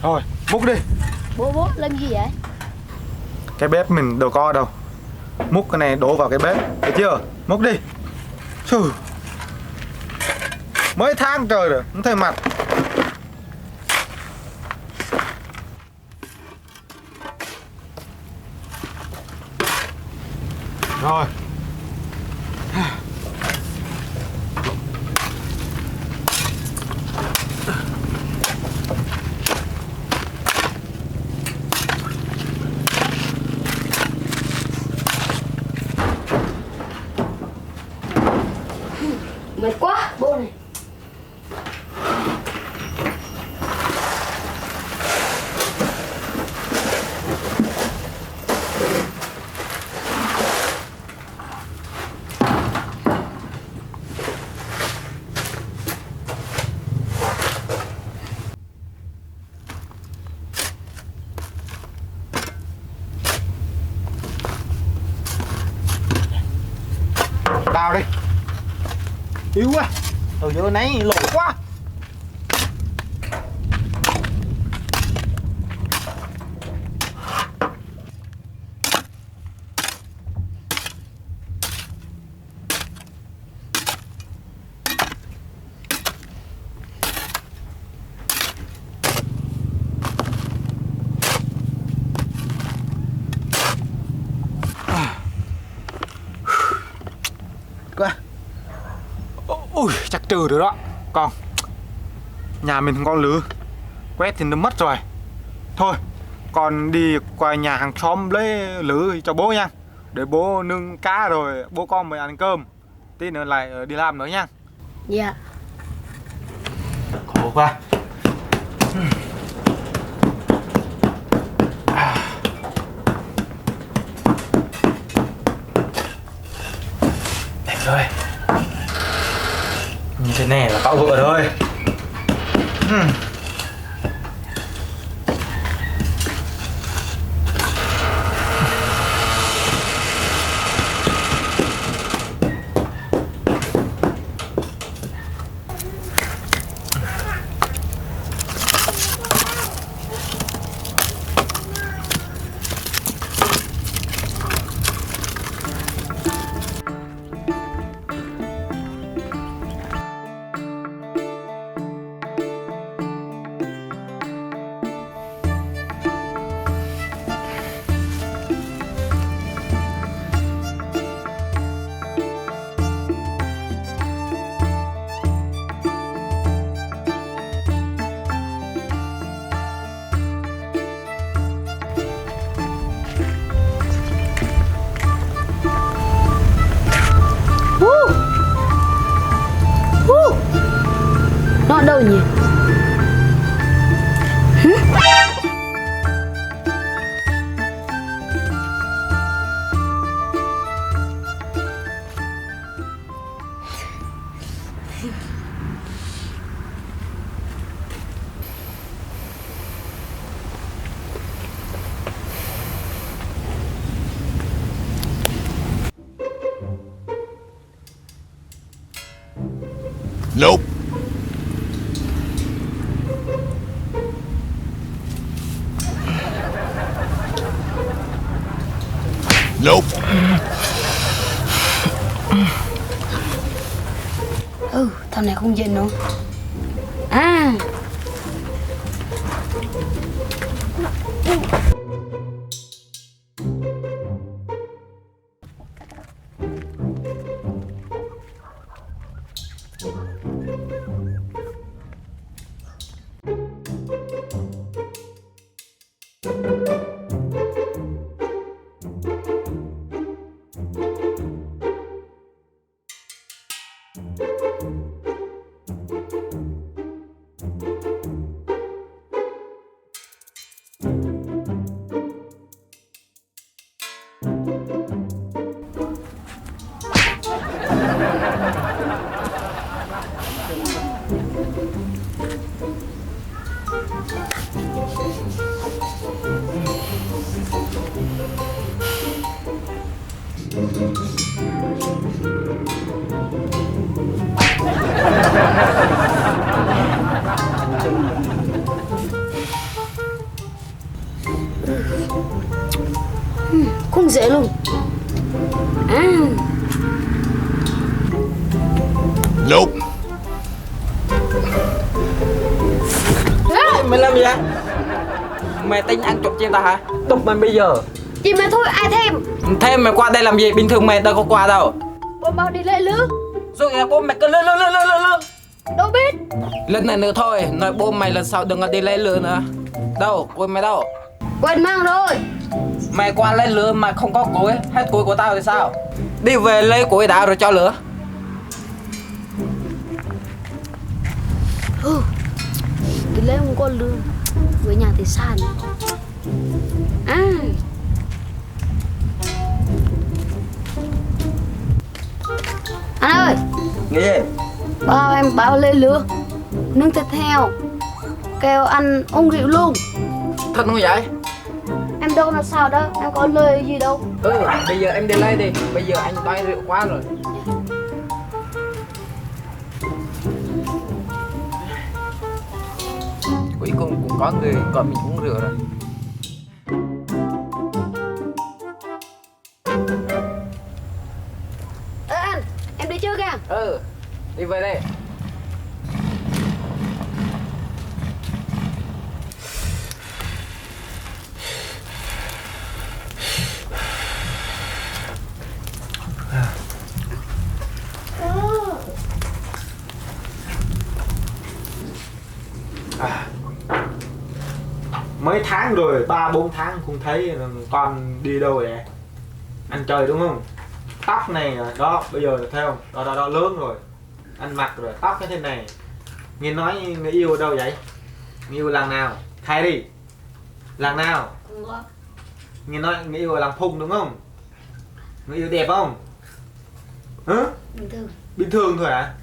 Thôi, múc đi. Bố làm gì vậy? Cái bếp mình đâu có đâu. Múc cái này đổ vào cái bếp, được chưa? Múc đi. Chừ. Mấy tháng trời rồi, không thấy mặt. Rồi. Mệt quá, bố này. Đào đi. Yếu quá. Từ giờ nãy lột quá. Quá. Ui, chắc trừ rồi đó. Còn nhà mình không có lửa, quét thì nó mất rồi. Thôi, con đi qua nhà hàng xóm lấy lửa cho bố nha. Để bố nướng cá rồi bố con mới ăn cơm. Tí nữa lại đi làm nữa nha. Dạ. Khổ quá. Đẹp rồi. Như thế này là cậu vợ thôi. Nó ở đâu nhỉ? Nope. Nope. Thằng này không giận đâu. À. Không dễ luôn. À, Nope. Mày làm gì vậy? Mày tính ăn chụp chim tao hả? Tục mày bây giờ. chị mày thôi ai thèm. Thêm mày qua đây làm gì? Bình thường mày đâu có qua đâu. Bọn bao đi lấy lứa. Rồi bố mày cứ lơ. Đâu biết. Lần này nữa thôi, nói bố mày lần sau đừng có đi lấy lửa nữa. Đâu, cối mày đâu? Quên mang rồi. Mày qua lấy lửa mà không có cối, hết cối của tao thì sao? Đi về lấy cối đã rồi cho lửa. Đi lấy không có lương. Với nhà thì xa nữa. À, anh ơi, Nghĩ gì? bao em báo lấy lứa. Nướng thịt heo. Kêu ăn uống rượu luôn. Thật không vậy? Em đâu là sao đó, em có lời gì đâu. Bây giờ em đi lấy đi. Bây giờ anh đói rượu quá rồi. Cuối cùng cũng có người gọi mình uống rượu rồi. Anh, em đi chưa kìa. Đi về đây. Mấy tháng rồi, 3-4 tháng không thấy con đi đâu vậy? Ăn chơi đúng không? Tóc này đó, bây giờ thấy không? Đó lớn rồi. Ăn mặc rồi, tóc cái thế này. Nghe nói người yêu ở đâu vậy? Người yêu làng nào? Khai đi. Làng nào? Không có. Nghe nói người yêu ở làng Phùng đúng không? Người yêu đẹp không? Hả? Bình thường. Bình thường thôi à?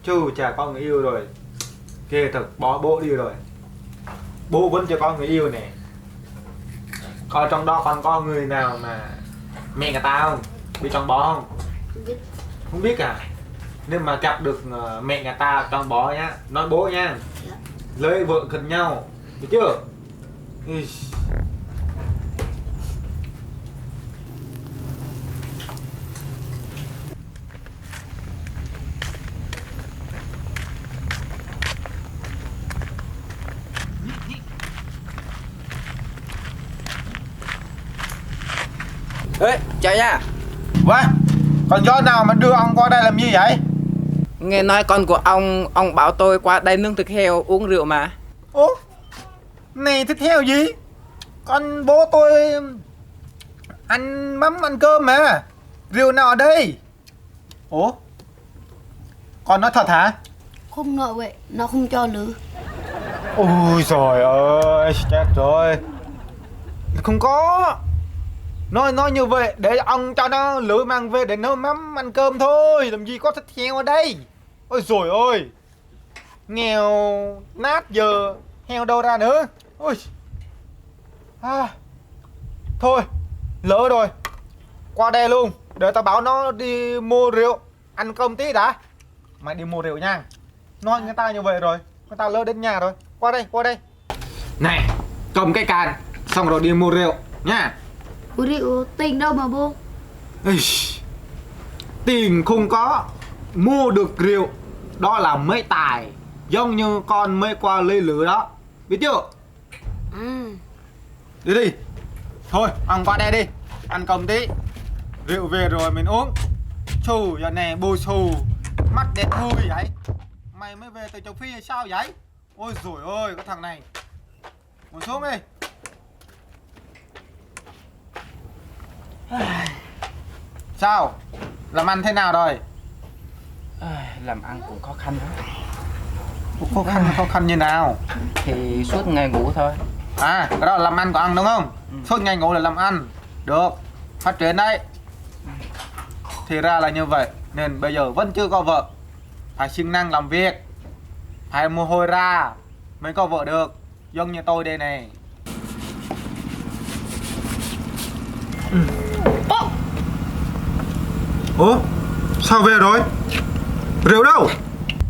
Chú chả có người yêu rồi. Ghê thật, bỏ bố đi rồi. Bố vẫn chưa có người yêu nè. Coi trong đó còn có người nào mà mẹ người ta không? Bị tròn bó không? Không biết. Không biết à? Nếu mà gặp được mẹ người ta tròn bó nhá, nói bố nha. Dạ. Lấy vợ gần nhau, biết chưa? Ý. Ê, chào nha. Vâng, còn gió nào mà đưa ông qua đây làm gì vậy? Nghe nói con của ông bảo tôi qua đây nướng thịt heo uống rượu mà. Ủa? Này thịt heo gì? Con bố tôi ăn mắm ăn cơm mà. Rượu nào ở đây? Ủa? Con nói thật hả? Không nói vậy, nó không cho lứa. Ôi trời ơi, chết rồi. Không có. Nói như vậy để ông cho nó lửa mang về để nấu mắm ăn cơm thôi. Làm gì có thịt heo ở đây. Ôi trời ơi. Nghèo nát giờ heo đâu ra nữa. Ôi. À. Thôi, lỡ rồi. Qua đây luôn. Để tao bảo nó đi mua rượu. Ăn cơm tí đã. Mày đi mua rượu nha. Nói người ta như vậy rồi. Người ta lỡ đến nhà rồi. Qua đây. Này, cầm cái can. Xong rồi đi mua rượu nha. Rượu tiền đâu mà bố. Ê, tiền không có. Mua được rượu. Đó là mấy tài. Giống như con mới qua lấy lửa đó. Biết chưa? À, Đi. Thôi, ông qua đây đi. Ăn cơm tí. Rượu về rồi mình uống. Chù, giờ này bôi xù. Mắt đen thui vậy. Mày mới về từ châu Phi hay sao vậy? Ôi dồi ôi, cái thằng này. Ngồi xuống đi. Sao? Làm ăn thế nào rồi? Làm ăn cũng khó khăn lắm. Khó khăn như nào? Thì suốt ngày ngủ thôi. À, cái đó là làm ăn của ăn đúng không? Suốt ngày ngủ là làm ăn. Được, phát triển đấy. Thì ra là như vậy. Nên bây giờ vẫn chưa có vợ. Phải siêng năng làm việc. Phải mồ hôi ra mới có vợ được. Giống như tôi đây này. Ủa? Sao về rồi? Rượu đâu?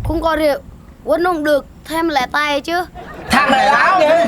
không có rượu. Vẫn không được, thêm lẻ tay chứ. Thằng này láo vậy.